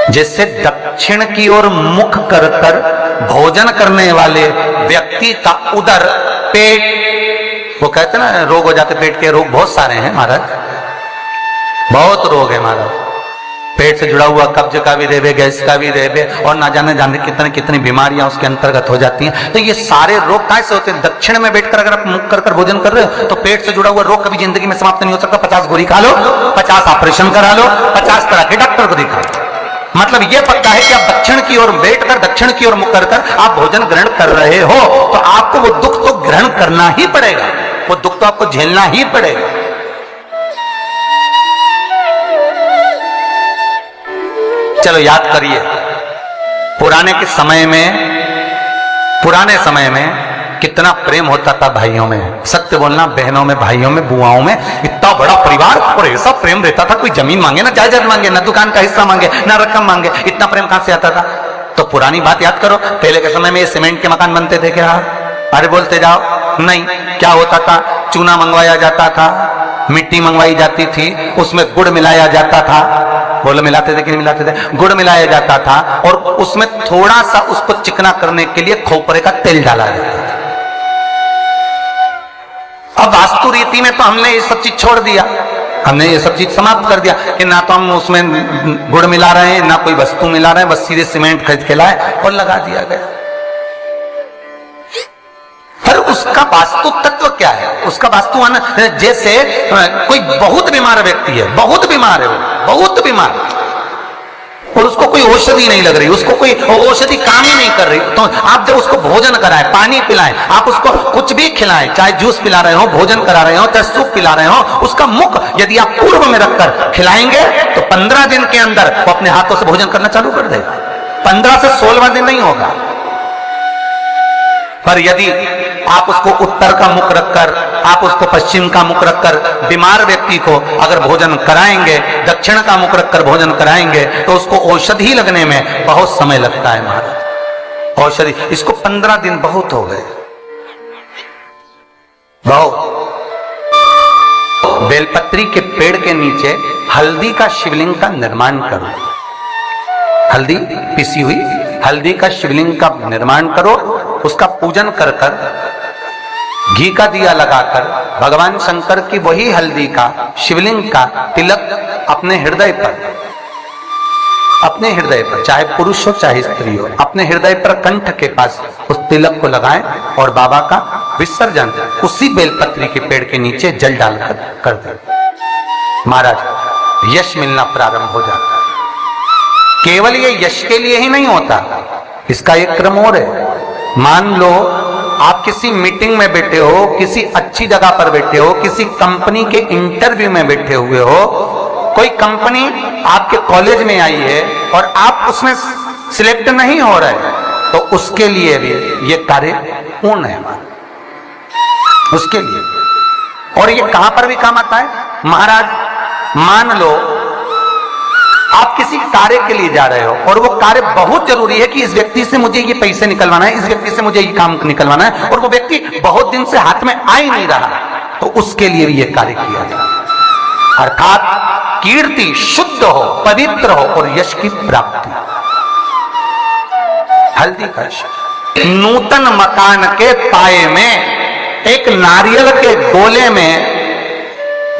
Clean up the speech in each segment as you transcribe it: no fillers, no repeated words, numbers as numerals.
जिससे दक्षिण की ओर मुख कर कर भोजन करने वाले व्यक्ति का उदर, पेट, वो कहते हैं ना रोग हो जाते, पेट के रोग बहुत सारे हैं महाराज, बहुत रोग है महाराज। पेट से जुड़ा हुआ कब्ज का भी रेबे, गैस का भी रेबे, और ना जाने जाने कितनी कितनी बीमारियां उसके अंतर्गत हो जाती हैं। तो ये सारे रोग कैसे होते हैं? दक्षिण में बैठकर अगर आप मुख कर भोजन कर रहे हो तो पेट से जुड़ा हुआ रोग कभी जिंदगी में समाप्त नहीं हो सकता। 50 गोली खा लो, 50 ऑपरेशन करा लो, 50 तरह के डॉक्टर को दिखा लो, मतलब ये पक्का है कि आप दक्षिण की ओर बैठकर, दक्षिण की ओर मुख कर कर आप भोजन ग्रहण कर रहे हो तो आपको वो दुख तो ग्रहण करना ही पड़ेगा, वो दुख तो आपको झेलना ही पड़ेगा। चलो याद करिए, पुराने समय में कितना प्रेम होता था भाइयों में, सत्य बोलना, बहनों में, भाइयों में, बुआओं में, इतना बड़ा परिवार और ऐसा प्रेम रहता था। कोई जमीन मांगे ना जायदाद मांगे, ना दुकान का हिस्सा मांगे, ना रकम मांगे, इतना प्रेम कहां से आता था? तो पुरानी बात याद करो, पहले के समय में ये सीमेंट के मकान बनते थे क्या? अरे बोलते जाओ, नहीं। क्या होता था? चूना मंगवाया जाता था, मिट्टी मंगवाई जाती थी, उसमें गुड़ मिलाया जाता था, बोलो मिलाते थे कि नहीं मिलाते थे? गुड़ मिलाया जाता था और उसमें थोड़ा सा उसको चिकना करने के लिए खोपरे का तेल डाला जाता था। अब वास्तु रीति में तो हमने ये सब चीज छोड़ दिया, हमने ये सब चीज समाप्त कर दिया कि ना तो हम उसमें गुड़ मिला रहे हैं, ना कोई वस्तु मिला रहे हैं, बस सीधे सीमेंट खरीद के लाए और लगा दिया गया। पर उसका वास्तु तत्व क्या है? उसका वास्तु जैसे कोई बहुत बीमार व्यक्ति है, बहुत बीमार है वो, बहुत बीमार, और उसको कोई औषधि नहीं लग रही, उसको कोई औषधि काम ही नहीं कर रही, तो आप जब उसको भोजन कराएं, पानी पिलाएं, आप उसको कुछ भी खिलाएं, चाहे जूस पिला रहे हो, भोजन करा रहे हो, चाहे सूप पिला रहे हो, उसका मुख यदि आप पूर्व में रखकर खिलाएंगे तो 15 दिन के अंदर वो अपने हाथों से भोजन करना चालू कर देगा। 15 से 16वां दिन नहीं होगा। पर यदि आप उसको उत्तर का मुख रखकर, आप उसको पश्चिम का मुख रखकर बीमार व्यक्ति को अगर भोजन कराएंगे, दक्षिण का मुख रखकर भोजन कराएंगे तो उसको औषधि लगने में बहुत समय लगता है महाराज। औषधि इसको 15 दिन बहुत हो गए, बहुत। बेलपत्री के पेड़ के नीचे हल्दी का शिवलिंग का निर्माण करो, हल्दी पिसी हुई हल्दी का शिवलिंग का निर्माण करो, उसका पूजन कर कर घी का दिया लगाकर भगवान शंकर की वही हल्दी का शिवलिंग का तिलक अपने हृदय पर, चाहे पुरुष हो चाहे स्त्री हो, अपने हृदय पर कंठ के पास उस तिलक को लगाएं और बाबा का विसर्जन उसी बेलपत्री के पेड़ के नीचे जल डालकर कर दें। महाराज यश मिलना प्रारंभ हो जाता है। केवल ये यश के लिए ही नहीं होता, इसका एक क्रम और है। मान लो आप किसी मीटिंग में बैठे हो, किसी अच्छी जगह पर बैठे हो, किसी कंपनी के इंटरव्यू में बैठे हुए हो, कोई कंपनी आपके कॉलेज में आई है और आप उसमें सिलेक्ट नहीं हो रहे, तो उसके लिए भी ये कार्य पूर्ण है उसके लिए। और ये कहां पर भी काम आता है महाराज। मान लो आप किसी कार्य के लिए जा रहे हो और वो कार्य बहुत जरूरी है कि इस व्यक्ति से मुझे ये पैसे निकलवाना है, इस व्यक्ति से मुझे ये काम निकलवाना है, और वो व्यक्ति बहुत दिन से हाथ में आ ही नहीं रहा, तो उसके लिए भी ये कार्य किया जाए। अर्थात कीर्ति शुद्ध हो, पवित्र हो और यश की प्राप्ति। हल्दी का नूतन मकान के पाए में एक नारियल के गोले में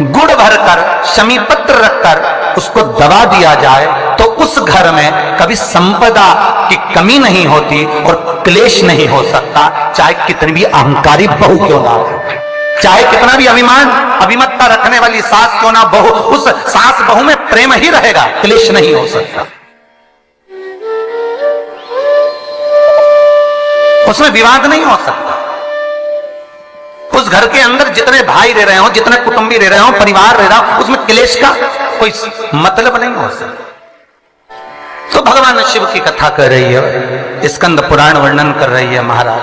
गुड़ भरकर, शमी पत्र रखकर उसको दबा दिया जाए तो उस घर में कभी संपदा की कमी नहीं होती और क्लेश नहीं हो सकता, चाहे कितनी भी अहंकारी बहू क्यों ना हो, चाहे कितना भी अभिमतता रखने वाली सास क्यों ना बहू, उस सास बहू में प्रेम ही रहेगा, क्लेश नहीं हो सकता, उसमें विवाद नहीं हो सकता। उस घर के अंदर जितने भाई रह रहे हो, जितने कुटुंबी रह रहे हो, परिवार रह रहा हो, उसमें क्लेश का कोई मतलब नहीं हो सकता। तो भगवान शिव की कथा कर रही है, स्कंद पुराण वर्णन कर रही है महाराज,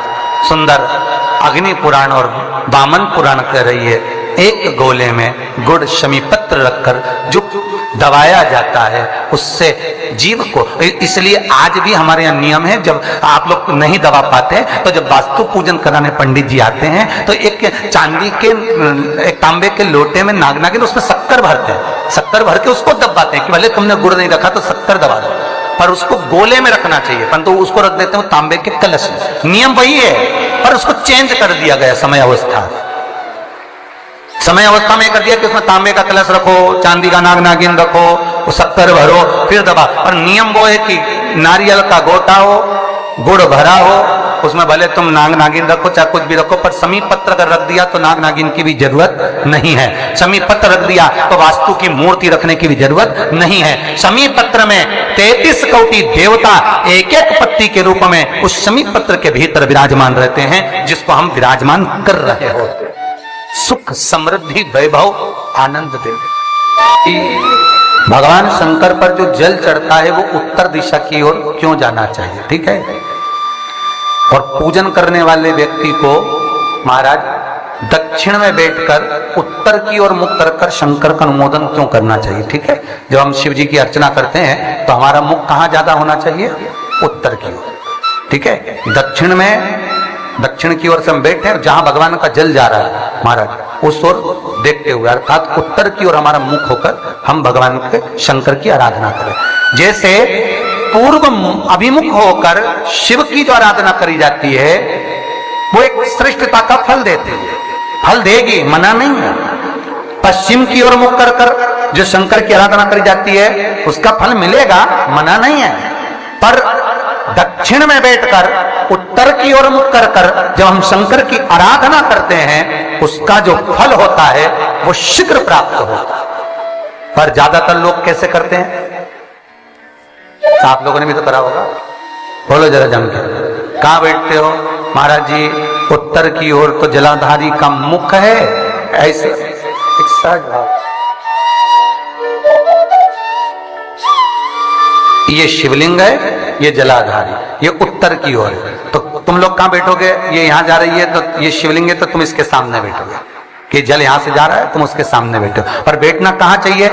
सुंदर अग्नि पुराण और वामन पुराण कर रही है। एक गोले में गुड़ शमी पत्र रखकर जो दबाया जाता है उससे जीव को, इसलिए आज भी हमारे यहाँ नियम है, जब आप लोग नहीं दबा पाते तो जब वास्तु पूजन कराने पंडित जी आते हैं तो एक चांदी के, एक तांबे के लोटे में नागिन उसमें शक्कर भरते हैं, शक्कर भर के उसको दबाते हैं कि भले तुमने गुड़ नहीं रखा तो शक्कर दबा दो, पर उसको गोले में रखना चाहिए, परंतु उसको रख देते हैं तांबे के कलश में। नियम वही है पर उसको चेंज कर दिया गया समय अवस्था में कर दिया कि उसमें तांबे का कलश रखो, चांदी का नाग नागिन रखो, वो शक्कर भरो, फिर दबा। पर नियम वो है कि नारियल का गोटा हो, गुड़ भरा हो, उसमें भले तुम नाग नागिन रखो चाहे कुछ भी रखो, पर समीप पत्र अगर रख दिया तो नाग नागिन की भी जरूरत नहीं है। समीप पत्र रख दिया तो वास्तु की मूर्ति रखने की भी जरूरत नहीं है। समीप पत्र में 33 कोटि देवता एक एक पत्ती के रूप में उस समीप पत्र के भीतर विराजमान रहते हैं, जिसको हम विराजमान कर रहे होते। सुख समृद्धि वैभव आनंद देते। भगवान शंकर पर जो जल चढ़ता है वो उत्तर दिशा की ओर क्यों जाना चाहिए, ठीक है। और पूजन करने वाले व्यक्ति को महाराज दक्षिण में बैठकर उत्तर की ओर मुख कर शंकर का अनुमोदन क्यों करना चाहिए, ठीक है। जब हम शिव जी की अर्चना करते हैं तो हमारा मुख कहाँ ज्यादा होना चाहिए, उत्तर की ओर, ठीक है। दक्षिण की ओर से हम बैठे हैं, जहां भगवान का जल जा रहा है महाराज उस ओर देखते हुए, अर्थात उत्तर की ओर हमारा मुख होकर हम भगवान के शंकर की आराधना करें। जैसे पूर्व अभिमुख होकर शिव की जो आराधना करी जाती है वो एक श्रेष्ठता का फल देती है, फल देगी, मना नहीं है। पश्चिम की ओर मुख कर जो शंकर की आराधना करी जाती है उसका फल मिलेगा, मना नहीं है। पर दक्षिण में बैठकर उत्तर की ओर मुख कर जब हम शंकर की आराधना करते हैं उसका जो फल होता है वो शीघ्र प्राप्त होता है। पर ज्यादातर लोग कैसे करते हैं, आप लोगों ने भी तो करा होगा, बोलो जरा जम के, कहां बैठते हो महाराज जी, उत्तर की ओर तो जलाधारी का मुख है, ऐसे एक सहज भाव। ये शिवलिंग है, ये जलाधारी, ये उत्तर की ओर है, तो तुम लोग कहां बैठोगे, ये यहां जा रही है तो ये शिवलिंग है तो तुम इसके सामने बैठोगे, कि जल यहां से जा रहा है तुम उसके सामने बैठो। पर बैठना कहां चाहिए,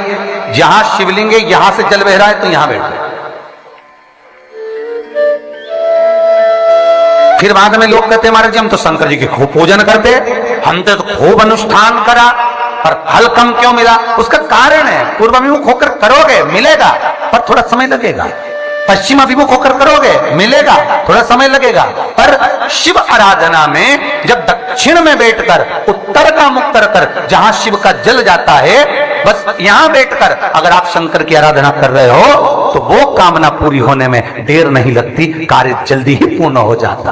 जहां शिवलिंग है यहां से जल बह रहा है तो यहां बैठो। फिर बाद में लोग कहते हैं महाराज जी हम तो शंकर जी की खूब पूजन करते, हमने तो खूब अनुष्ठान करा पर फल कम क्यों मिला। उसका कारण है पूर्व अभिमुख होकर करोगे मिलेगा पर थोड़ा समय लगेगा, पश्चिम अभिमुख होकर करोगे मिलेगा, थोड़ा समय लगेगा। पर शिव आराधना में जब दक्षिण में बैठकर उत्तर का मुख कर जहां शिव का जल जाता है बस यहां बैठकर अगर आप शंकर की आराधना कर रहे हो तो वो कामना पूरी होने में देर नहीं लगती, कार्य जल्दी ही पूर्ण हो जाता।